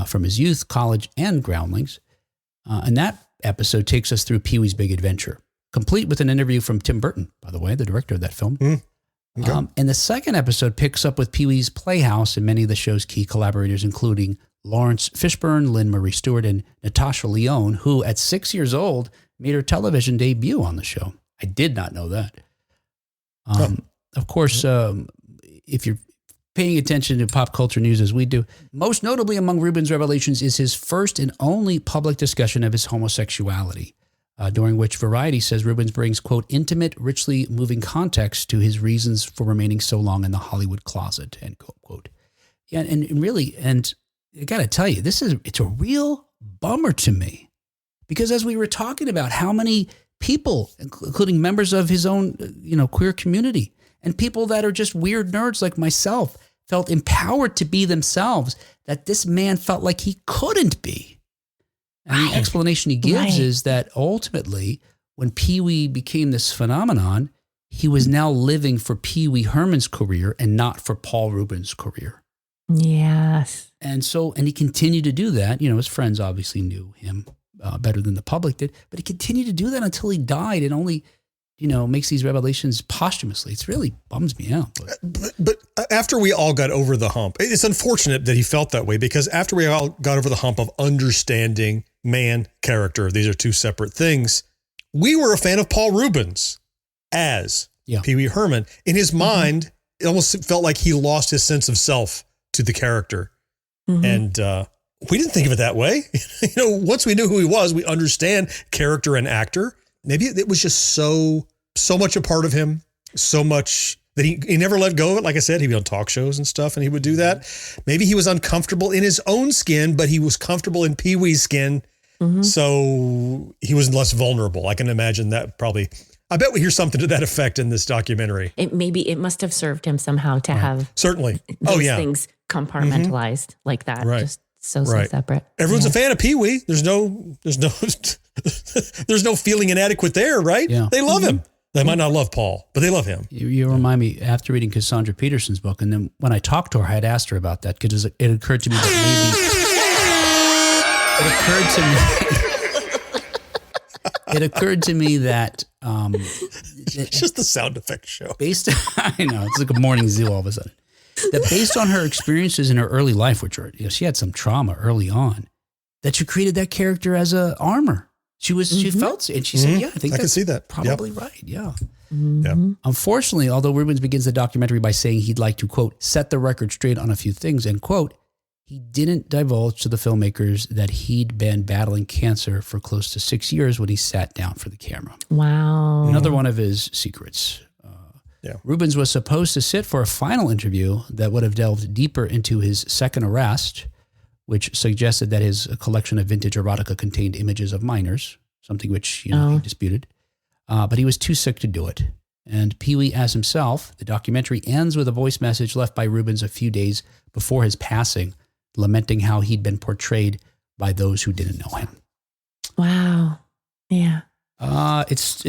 from his youth, college, and Groundlings. And that episode takes us through Pee-wee's Big Adventure, complete with an interview from Tim Burton, by the way, the director of that film. Okay. And the second episode picks up with Pee-wee's Playhouse and many of the show's key collaborators, including Lawrence Fishburne, Lynn Marie Stewart, and Natasha Lyonne, who at 6 years old made her television debut on the show. I did not know that. Of course, if you're paying attention to pop culture news as we do, most notably among Reubens' revelations is his first and only public discussion of his homosexuality, during which Variety says Reubens brings, quote, intimate, richly moving context to his reasons for remaining so long in the Hollywood closet, end quote. Yeah, and really, and I got to tell you, it's a real bummer to me, because as we were talking about how many people, including members of his own, queer community and people that are just weird nerds like myself, felt empowered to be themselves, that this man felt like he couldn't be. And the explanation he gives is that ultimately, when Pee-wee became this phenomenon, he was now living for Pee Wee Herman's career and not for Paul Reubens' career. Yes. And he continued to do that. His friends obviously knew him better than the public did, but he continued to do that until he died, and only makes these revelations posthumously. It really bums me out. But after we all got over the hump, it's unfortunate that he felt that way, because after we all got over the hump of understanding man, character, these are two separate things, we were a fan of Paul Reubens as Pee Wee Herman. In his mind, it almost felt like he lost his sense of self to the character. And we didn't think of it that way. Once we knew who he was, we understand character and actor. Maybe it was just so much a part of him, so much that he never let go of it. Like I said, he'd be on talk shows and stuff, and he would do that. Maybe he was uncomfortable in his own skin, but he was comfortable in Pee-wee's skin. So he was less vulnerable. I can imagine that probably. I bet we hear something to that effect in this documentary. It must have served him somehow to have certainly those things compartmentalized like that. Right. Just so separate. Everyone's a fan of Pee-wee. There's no feeling inadequate there, right? Yeah. They love him. They might not love Paul, but they love him. You remind me, after reading Cassandra Peterson's book, and then when I talked to her, I had asked her about that, because it occurred to me that maybe it occurred to me that It's just the sound effects show. I know, it's like a morning zoo all of a sudden. That based on her experiences in her early life, which are, she had some trauma early on, that she created that character as a armor. She felt, and she said, I think I can see that. Probably right. Yeah. Yeah. Unfortunately, although Reubens begins the documentary by saying he'd like to, quote, set the record straight on a few things, end quote, he didn't divulge to the filmmakers that he'd been battling cancer for close to 6 years when he sat down for the camera. Wow. Another one of his secrets. Reubens was supposed to sit for a final interview that would have delved deeper into his second arrest, which suggested that his collection of vintage erotica contained images of minors, something which he disputed. But he was too sick to do it. And Pee-wee as himself, the documentary ends with a voice message left by Reubens a few days before his passing, lamenting how he'd been portrayed by those who didn't know him. Wow. Yeah. It's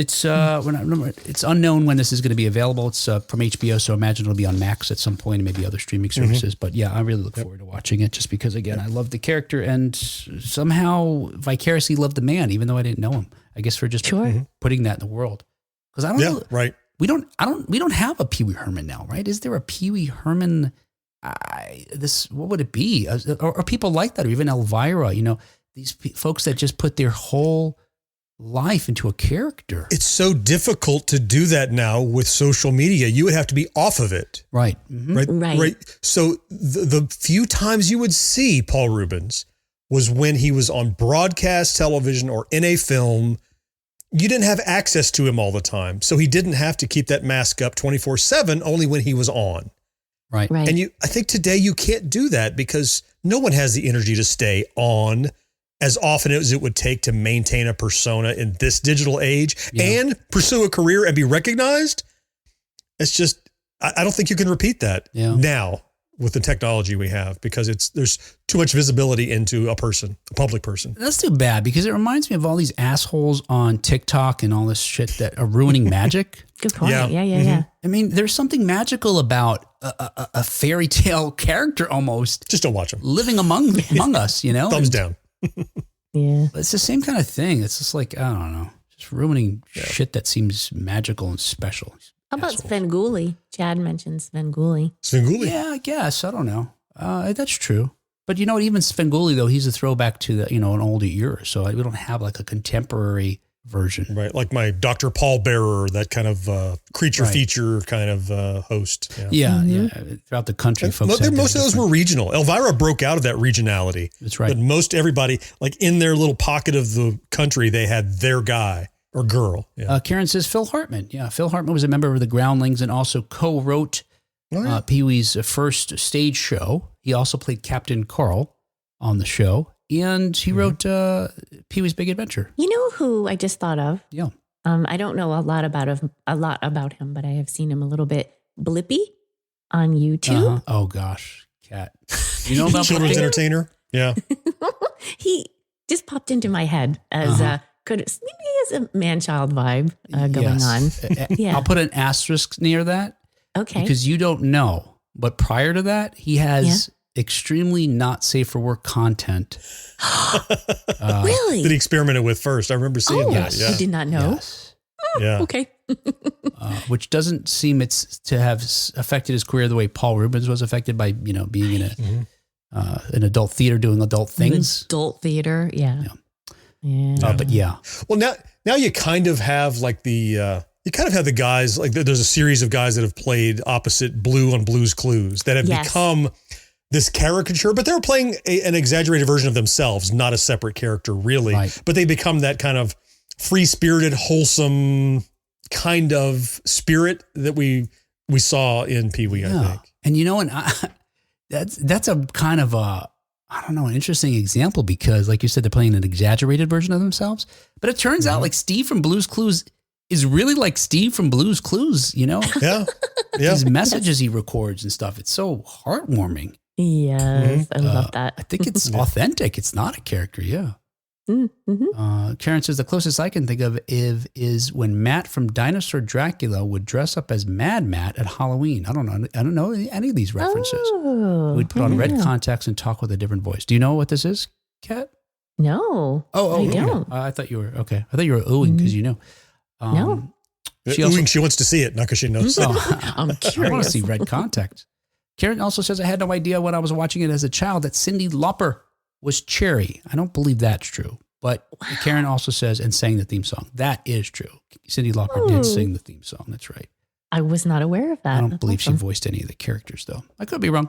unknown when this is going to be available. It's from HBO, so I imagine it'll be on Max at some point and maybe other streaming services. But yeah, I really look forward to watching it just because, again, I love the character and somehow vicariously love the man, even though I didn't know him. I guess for just putting that in the the world. Because I don't know. Right. We don't have a Pee Wee Herman now, right? Is there a Pee Wee Herman? What would it be? Or people like that, or even Elvira, these folks that just put their whole life into a character. It's so difficult to do that now with social media. You would have to be off of it. Right. Mm-hmm. Right. So the few times you would see Paul Reubens was when he was on broadcast television or in a film. You didn't have access to him all the time. So he didn't have to keep that mask up 24/7, only when he was on. Right. And I think today you can't do that because no one has the energy to stay on as often as it would take to maintain a persona in this digital age and pursue a career and be recognized. It's just, I don't think you can repeat that now with the technology we have because there's too much visibility into a public person. That's too bad because it reminds me of all these assholes on TikTok and all this shit that are ruining magic. Good point. Yeah. I mean, there's something magical about a fairy tale character almost. Just don't watch them. Living among us, Thumbs down. Yeah. It's the same kind of thing. It's just like, I don't know, just ruining shit that seems magical and special. How about Svengoolie? Chad mentioned Svengoolie. Svengoolie? Yeah, I guess. I don't know. That's true. But you know what? Even Svengoolie, though, he's a throwback to an older era. So we don't have like a contemporary version. Right. Like my Dr. Paul Bearer, that kind of creature feature kind of host. Yeah. Throughout the country, folks. Most of those were regional. Elvira broke out of that regionality. That's right. But most everybody, like in their little pocket of the country, they had their guy or girl. Yeah. Karen says Phil Hartman. Yeah. Phil Hartman was a member of the Groundlings and also co-wrote Pee-wee's first stage show. He also played Captain Carl on the show. And he wrote Pee-wee's Big Adventure. You know who I just thought of? Yeah. I don't know a lot about him, but I have seen him a little bit. Blippy on YouTube. Oh gosh, Kat. You know about Children's Blippy? entertainer? Yeah. He just popped into my head as maybe he has a man-child vibe going on. Yeah. I'll put an asterisk near that. Okay. Because you don't know, but prior to that, he has extremely not safe for work content. Really? That he experimented with first. I remember seeing that. Yeah. I did not know. Yes. Yeah. Okay. Which doesn't seem to have affected his career the way Paul Reubens was affected by, being in an adult theater doing adult things. Adult theater. Yeah. But yeah. Well, now you kind of have like you kind of have the guys, like there's a series of guys that have played opposite Blue on Blue's Clues that have become this caricature, but they're playing an exaggerated version of themselves, not a separate character really, but they become that kind of free-spirited, wholesome kind of spirit that we saw in Pee-wee, I think. And and that's a kind of an interesting example because like you said, they're playing an exaggerated version of themselves, but it turns out like Steve from Blue's Clues is really like Steve from Blue's Clues, Yeah. His messages he records and stuff. It's so heartwarming. Yes. I love that. I think it's authentic. It's not a character. Yeah. Mm-hmm. Karen says the closest I can think of is when Matt from Dinosaur Dracula would dress up as Mad Matt at Halloween. I don't know any of these references. We'd put on red contacts and talk with a different voice. Do you know what this is, Kat? No. I don't. I thought you were okay. I thought you were oohing because you know. No. She wants to see it, not because she knows. I'm curious. I want to see Red Contact. Karen also says, I had no idea when I was watching it as a child that Cyndi Lauper was Cherry. I don't believe that's true. But Karen also says, and sang the theme song. That is true. Cyndi Lauper did sing the theme song. That's right. I was not aware of that. I don't believe she voiced any of the characters, though. I could be wrong.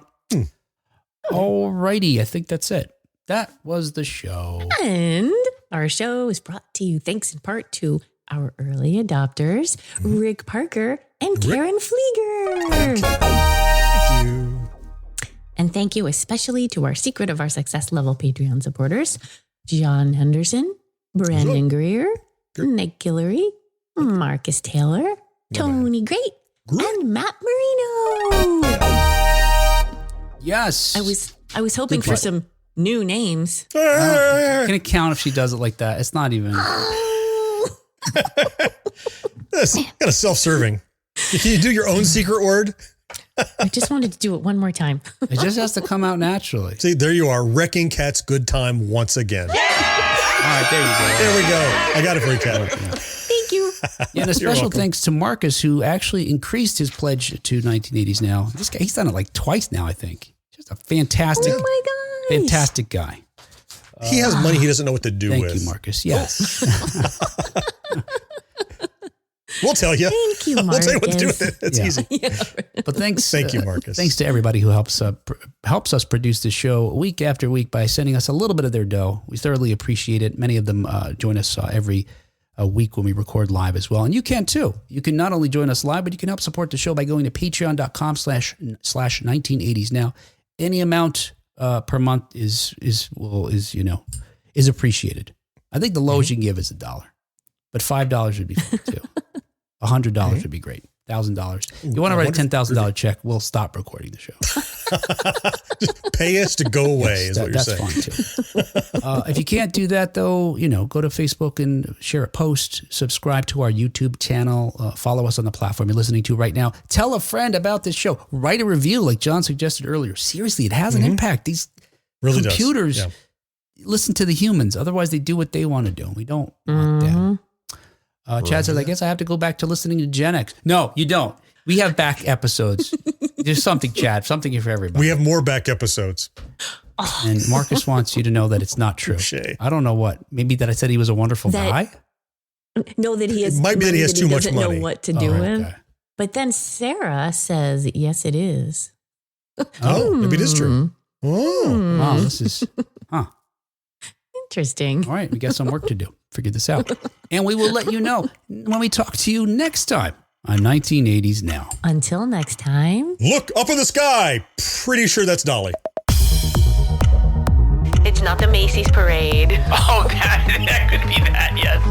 All righty. I think that's it. That was the show. And our show is brought to you thanks in part to our early adopters, Rick Parker and Karen Flieger. Thank you. And thank you especially to our Secret of Our Success level Patreon supporters, John Henderson, Brandon Greer, Nick Guillory, Marcus Taylor, Tony Great, and Matt Marino. Yes. I was hoping for some new names. Can it count if she does it like that? It's not even. That's kind of self-serving. Can you do your own secret word? I just wanted to do it one more time. It just has to come out naturally. See, there you are, wrecking Kat's good time once again. All right, there you go. There we go. I got it for you, Kat. Thank you. Yeah, and a special thanks to Marcus, who actually increased his pledge to 1980s now. This guy, he's done it like twice now, I think. Just a fantastic, fantastic guy. He has money he doesn't know what to do with. Thank you, Marcus. Yes. We'll tell you. Thank you, Marcus. We'll tell you what to do with it. It's easy. But thanks. Thank you, Marcus. Thanks to everybody who helps us produce this show week after week by sending us a little bit of their dough. We thoroughly appreciate it. Many of them join us every week when we record live as well. And you can too. You can not only join us live, but you can help support the show by going to patreon.com/1980s. Now, any amount per month is appreciated. I think the lowest you can give is $1, but $5 would be fun too. $100 would be great. $1,000. You want to write a $10,000 check? We'll stop recording the show. Just pay us to go away is what you're saying. That's fine too. If you can't do that though, go to Facebook and share a post, subscribe to our YouTube channel, follow us on the platform you're listening to right now. Tell a friend about this show. Write a review like John suggested earlier. Seriously, it has an impact. These really computers listen to the humans. Otherwise they do what they want to do. We don't want that. Chad says, I guess I have to go back to listening to Gen X. No, you don't. We have back episodes. There's something, Chad, something here for everybody. We have more back episodes. And Marcus wants you to know that it's not true. I don't know what. Maybe that I said he was a wonderful guy? No, that he has. It might be that he has too much money. Know what to do with. Okay. But then Sarah says, yes, it is. Oh, maybe it is true. Oh. Wow, this is, interesting. All right, we got some work to do. Figure this out. And we will let you know when we talk to you next time on 1980s Now. Until next time. Look up in the sky. Pretty sure that's Dolly. It's not the Macy's parade. Oh, that could be that, yes.